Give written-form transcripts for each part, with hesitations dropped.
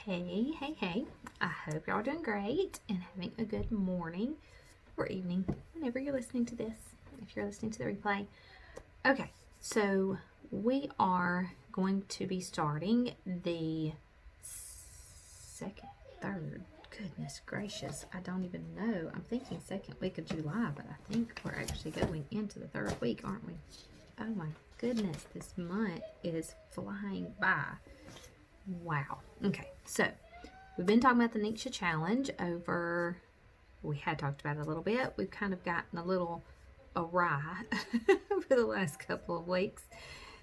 Hey. I hope y'all are doing great and having a good morning or evening whenever you're listening to this, if you're listening to the replay. Okay, so we are going to be starting the third, goodness gracious, I don't even know. I'm thinking second week of July, but I think we're actually going into the third week, aren't we? Oh my goodness, this month is flying by. Wow. Okay, so we've been talking about the NICSA challenge we had talked about it a little bit. We've kind of gotten a little awry over the last couple of weeks.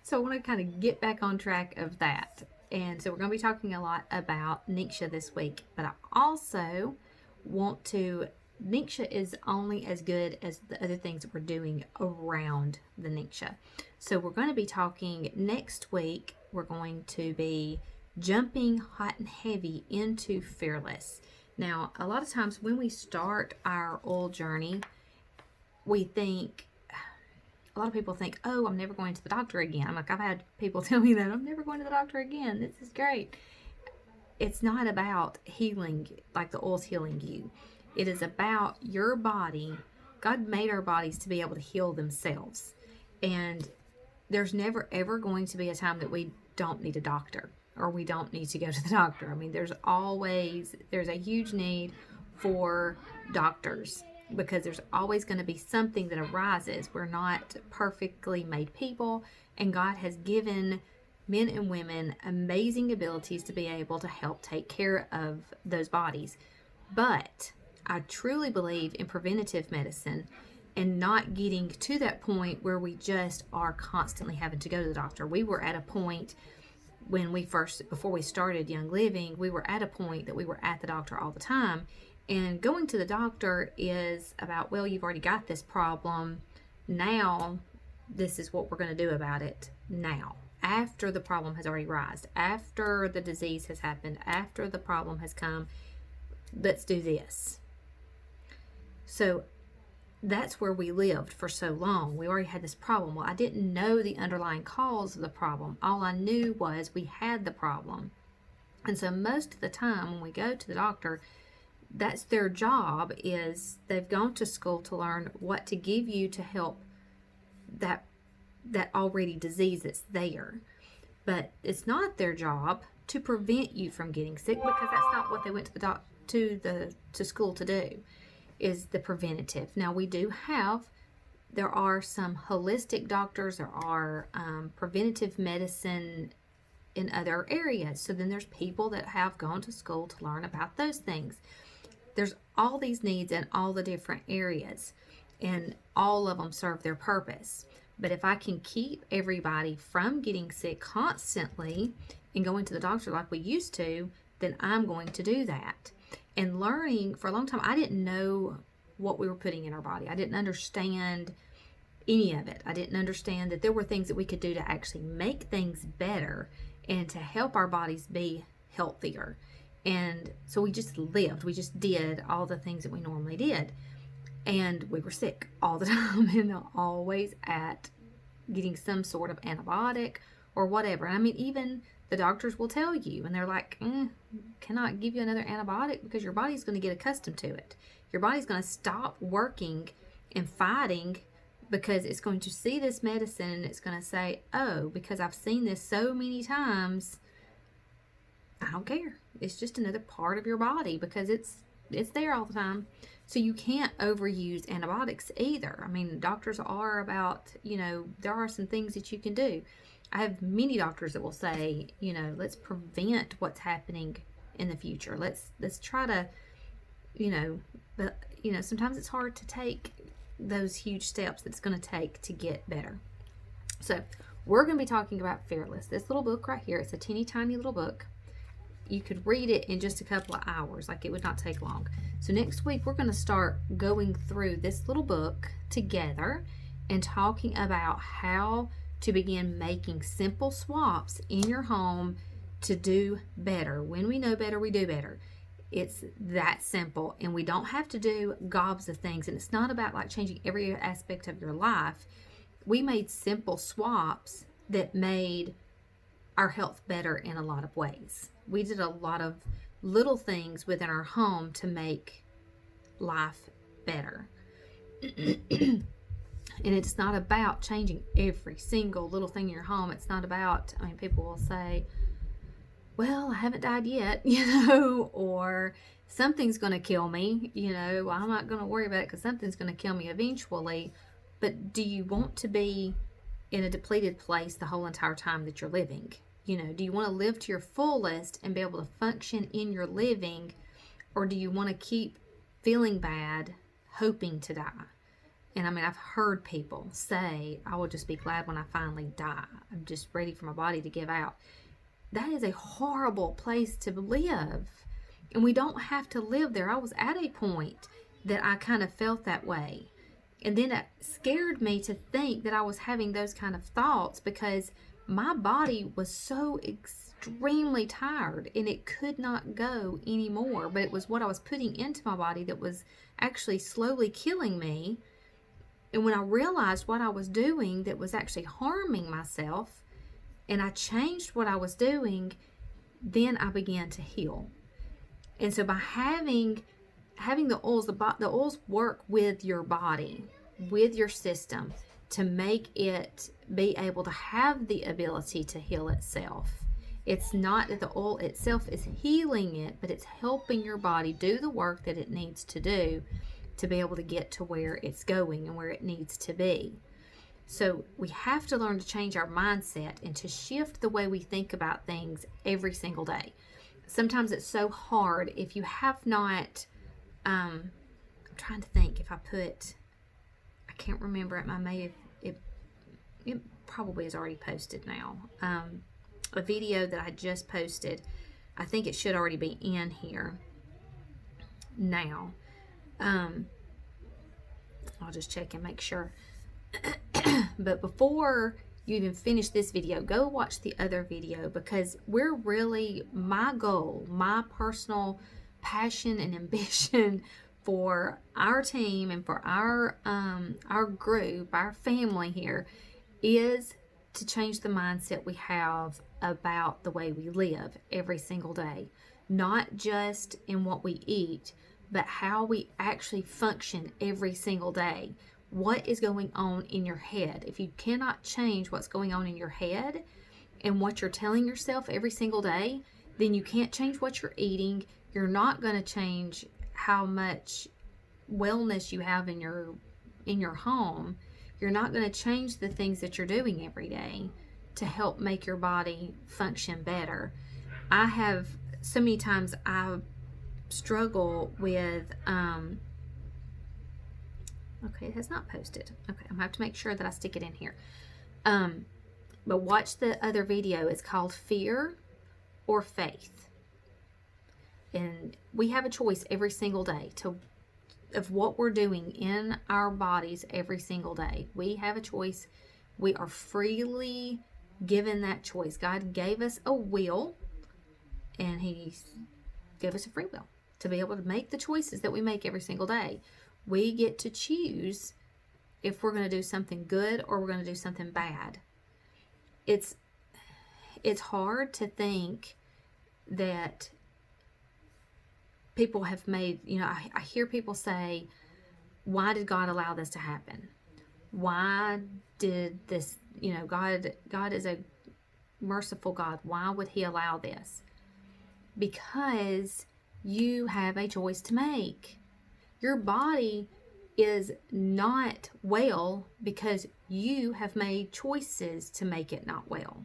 So I want to kind of get back on track of that. And so we're going to be talking a lot about NICSA this week, but I also NICSA is only as good as the other things that we're doing around the NICSA. So we're going to be talking next week, we're going to be jumping hot and heavy into Fearless. Now, a lot of times when we start our oil journey, a lot of people think, oh, I'm never going to the doctor again. I've had people tell me that I'm never going to the doctor again. This is great. It's not about healing like the oil's healing you. It is about your body. God made our bodies to be able to heal themselves. And there's never ever going to be a time that we don't need a doctor or we don't need to go to the doctor. I mean, there's a huge need for doctors because there's always going to be something that arises. We're not perfectly made people, and God has given men and women amazing abilities to be able to help take care of those bodies. But I truly believe in preventative medicine and not getting to that point where we just are constantly having to go to the doctor. We were at a point before we started Young Living, we were at a point that we were at the doctor all the time. And going to the doctor is about, well, you've already got this problem. Now, this is what we're going to do about it now. After the problem has already arisen, after the disease has happened, after the problem has come, let's do this. So that's where we lived for so long. We already had this problem. Well, I didn't know the underlying cause of the problem. All I knew was we had the problem. And so most of the time when we go to the doctor, that's their job, is they've gone to school to learn what to give you to help that already disease that's there. But it's not their job to prevent you from getting sick, because that's not what they went to school to do, is the preventative. Now there are some holistic doctors, there are preventative medicine in other areas. So then there's people that have gone to school to learn about those things. There's all these needs in all the different areas, and all of them serve their purpose. But if I can keep everybody from getting sick constantly and going to the doctor like we used to, then I'm going to do that. And learning for a long time, I didn't know what we were putting in our body. I didn't understand any of it. I didn't understand that there were things that we could do to actually make things better and to help our bodies be healthier. And so we just lived. We just did all the things that we normally did. And we were sick all the time, and always at getting some sort of antibiotic or whatever. And I mean, even the doctors will tell you, and they're like, cannot give you another antibiotic because your body's going to get accustomed to it. Your body's going to stop working and fighting because it's going to see this medicine and it's going to say, oh, because I've seen this so many times, I don't care. It's just another part of your body because it's there all the time. So you can't overuse antibiotics either. I mean, doctors are about, there are some things that you can do. I have many doctors that will say, let's prevent what's happening in the future. Let's try to, but sometimes it's hard to take those huge steps that it's going to take to get better. So we're going to be talking about Fearless. This little book right here, it's a teeny tiny little book. You could read it in just a couple of hours. Like, it would not take long. So next week, we're going to start going through this little book together and talking about how to begin making simple swaps in your home to do better. When we know better, we do better. It's that simple, and we don't have to do gobs of things. And it's not about like changing every aspect of your life. We made simple swaps that made our health better in a lot of ways. We did a lot of little things within our home to make life better. And it's not about changing every single little thing in your home. It's not about, I mean, people will say, well, I haven't died yet, or something's going to kill me, well, I'm not going to worry about it because something's going to kill me eventually. But do you want to be in a depleted place the whole entire time that you're living? Do you want to live to your fullest and be able to function in your living, or do you want to keep feeling bad, hoping to die? And I mean, I've heard people say, I will just be glad when I finally die. I'm just ready for my body to give out. That is a horrible place to live. And we don't have to live there. I was at a point that I kind of felt that way. And then it scared me to think that I was having those kind of thoughts because my body was so extremely tired and it could not go anymore. But it was what I was putting into my body that was actually slowly killing me. And when I realized what I was doing that was actually harming myself, and I changed what I was doing, then I began to heal. And so by having the oils, the oils work with your body, with your system, to make it be able to have the ability to heal itself. It's not that the oil itself is healing it, but it's helping your body do the work that it needs to do to be able to get to where it's going and where it needs to be. So we have to learn to change our mindset and to shift the way we think about things every single day. Sometimes it's so hard if you have not, I'm trying to think if I can't remember it, it probably is already posted now. A video that I just posted, I think it should already be in here now. I'll just check and make sure. But before you even finish this video, go watch the other video, because my goal, my personal passion and ambition for our team and for our group, our family here, is to change the mindset we have about the way we live every single day. Not just in what we eat, but how we actually function every single day. What is going on in your head? If you cannot change what's going on in your head and what you're telling yourself every single day, then you can't change what you're eating. You're not going to change how much wellness you have in your home. You're not going to change the things that you're doing every day to help make your body function better. I have so many times I struggle with okay, it has not posted. Okay, I'm gonna have to make sure that I stick it in here. But watch the other video. It's called Fear or Faith. And we have a choice every single day of what we're doing in our bodies every single day. We have a choice. We are freely given that choice. God gave us a will, and He gave us a free will to be able to make the choices that we make every single day. We get to choose if we're going to do something good or we're going to do something bad. It's hard to think that people have made, I hear people say, why did God allow this to happen? Why did this, God is a merciful God. Why would He allow this? Because you have a choice to make. Your body is not well because you have made choices to make it not well.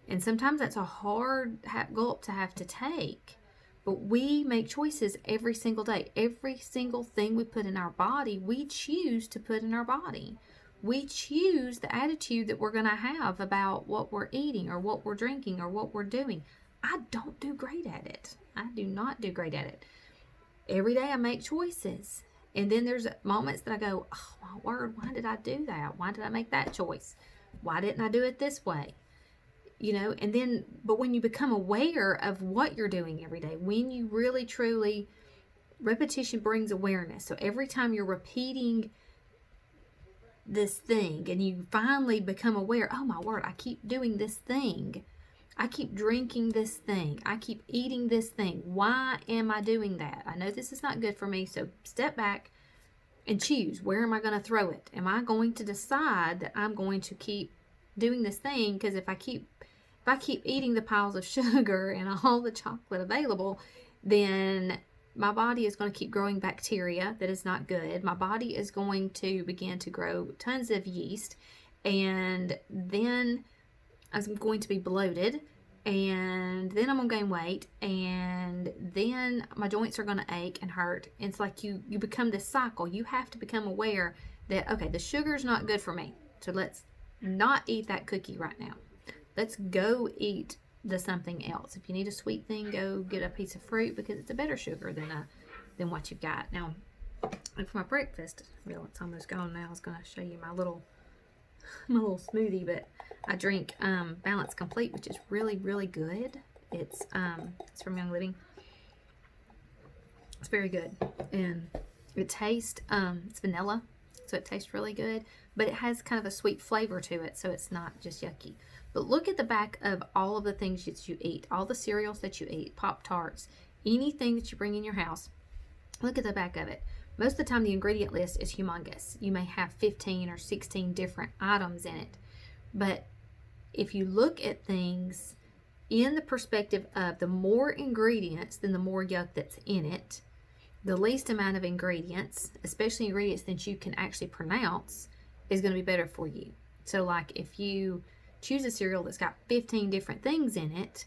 And sometimes that's a hard gulp to have to take. But we make choices every single day. Every single thing we put in our body, we choose to put in our body. We choose the attitude that we're going to have about what we're eating or what we're drinking or what we're doing. I don't do great at it. I do not do great at it. Every day I make choices. And then there's moments that I go, oh my word, why did I do that? Why did I make that choice? Why didn't I do it this way? And then, but when you become aware of what you're doing every day, when you really, truly, repetition brings awareness. So every time you're repeating this thing, and you finally become aware, oh my word, I keep doing this thing. I keep drinking this thing. I keep eating this thing. Why am I doing that? I know this is not good for me. So step back and choose. Where am I going to throw it? Am I going to decide that I'm going to keep doing this thing? Because if I keep eating the piles of sugar and all the chocolate available, then my body is going to keep growing bacteria that is not good. My body is going to begin to grow tons of yeast, and then I'm going to be bloated, and then I'm going to gain weight, and then my joints are going to ache and hurt. And it's like you become this cycle. You have to become aware that, okay, the sugar's not good for me, so let's not eat that cookie right now. Let's go eat the something else. If you need a sweet thing, go get a piece of fruit, because it's a better sugar than what you've got. Now, for my breakfast, well, it's almost gone now. I was going to show you my little smoothie, but I drink Balance Complete, which is really, really good. It's from Young Living. It's very good, and it tastes it's vanilla, so it tastes really good, but it has kind of a sweet flavor to it, so it's not just yucky. But look at the back of all of the things that you eat, all the cereals that you eat, Pop-Tarts, anything that you bring in your house. Look at the back of it. Most of the time, the ingredient list is humongous. You may have 15 or 16 different items in it. But if you look at things in the perspective of the more ingredients, then the more yuck that's in it, the least amount of ingredients, especially ingredients that you can actually pronounce, is going to be better for you. So like if you choose a cereal that's got 15 different things in it,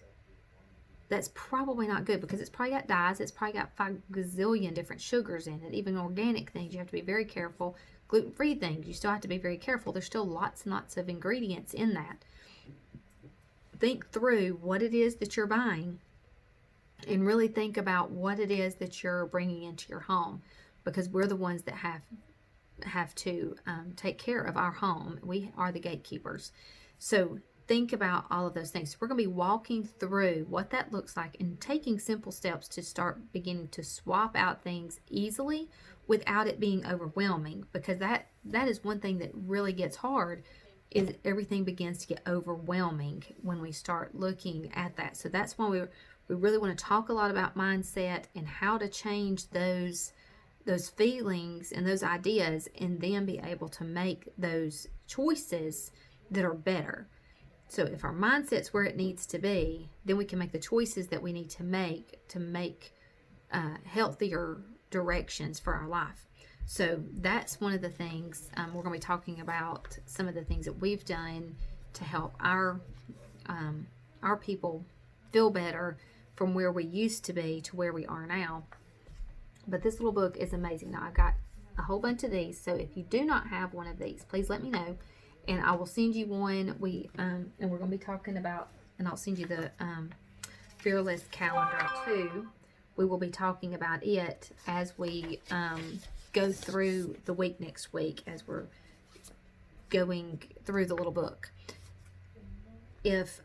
that's probably not good, because it's probably got dyes. It's probably got 5 gazillion different sugars in it. Even organic things, you have to be very careful. Gluten-free things, you still have to be very careful. There's still lots and lots of ingredients in that. Think through what it is that you're buying, and really think about what it is that you're bringing into your home, because we're the ones that have to take care of our home. We are the gatekeepers. So think about all of those things. So we're going to be walking through what that looks like and taking simple steps to start beginning to swap out things easily without it being overwhelming, because that is one thing that really gets hard, is everything begins to get overwhelming when we start looking at that. So that's why we really want to talk a lot about mindset and how to change those feelings and those ideas, and then be able to make those choices that are better. So if our mindset's where it needs to be, then we can make the choices that we need to make healthier directions for our life. So that's one of the things we're going to be talking about, some of the things that we've done to help our people feel better from where we used to be to where we are now. But this little book is amazing. Now, I've got a whole bunch of these, so if you do not have one of these, please let me know, and I will send you one. And we're going to be talking about, and I'll send you the Fearless calendar too. We will be talking about it as we go through the week next week, as we're going through the little book. If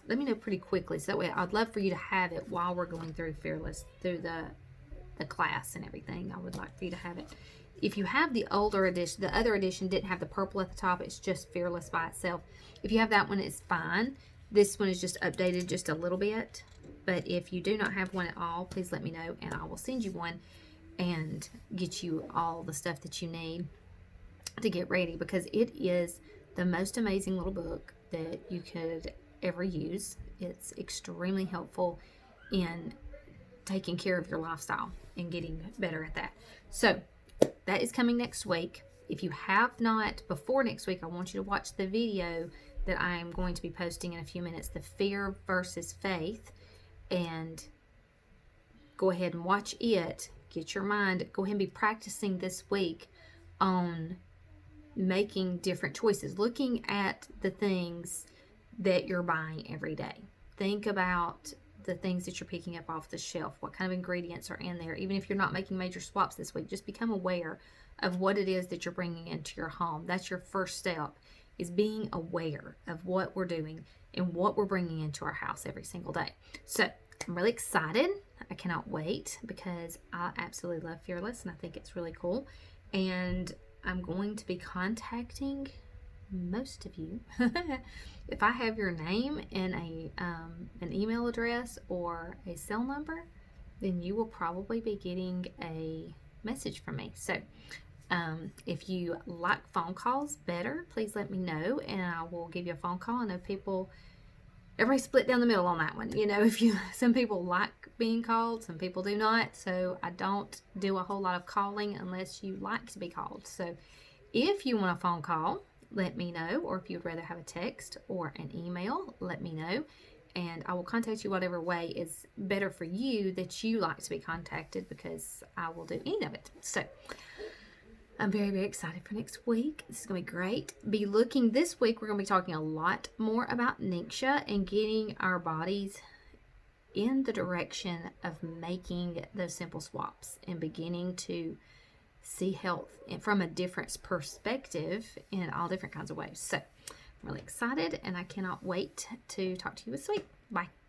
let me know pretty quickly, so that way I'd love for you to have it while we're going through Fearless, through the class and everything. I would like for you to have it. If you have the older edition, the other edition didn't have the purple at the top, it's just Fearless by itself. If you have that one, it's fine. This one is just updated just a little bit. But if you do not have one at all, please let me know, and I will send you one and get you all the stuff that you need to get ready, because it is the most amazing little book that you could ever use. It's extremely helpful in taking care of your lifestyle and getting better at that. So that is coming next week. If you have not, before next week, I want you to watch the video that I am going to be posting in a few minutes, the Fear versus Faith, and go ahead and watch it. Get your mind, go ahead and be practicing this week on making different choices, looking at the things that you're buying every day. Think about the things that you're picking up off the shelf, what kind of ingredients are in there. Even if you're not making major swaps this week, just become aware of what it is that you're bringing into your home. That's your first step, is being aware of what we're doing and what we're bringing into our house every single day. So I'm really excited. I cannot wait, because I absolutely love Fearless and I think it's really cool. And I'm going to be contacting most of you. If I have your name and an email address or a cell number, then you will probably be getting a message from me. So if you like phone calls better, please let me know and I will give you a phone call. I know everybody split down the middle on that one. Some people like being called, some people do not. So I don't do a whole lot of calling unless you like to be called. So if you want a phone call, let me know, or if you'd rather have a text or an email, let me know, and I will contact you whatever way is better for you that you like to be contacted, because I will do any of it. So I'm very, very excited for next week. This is going to be great. This week, we're going to be talking a lot more about NICSHA and getting our bodies in the direction of making those simple swaps and beginning to see health from a different perspective in all different kinds of ways. So I'm really excited and I cannot wait to talk to you this week. Bye.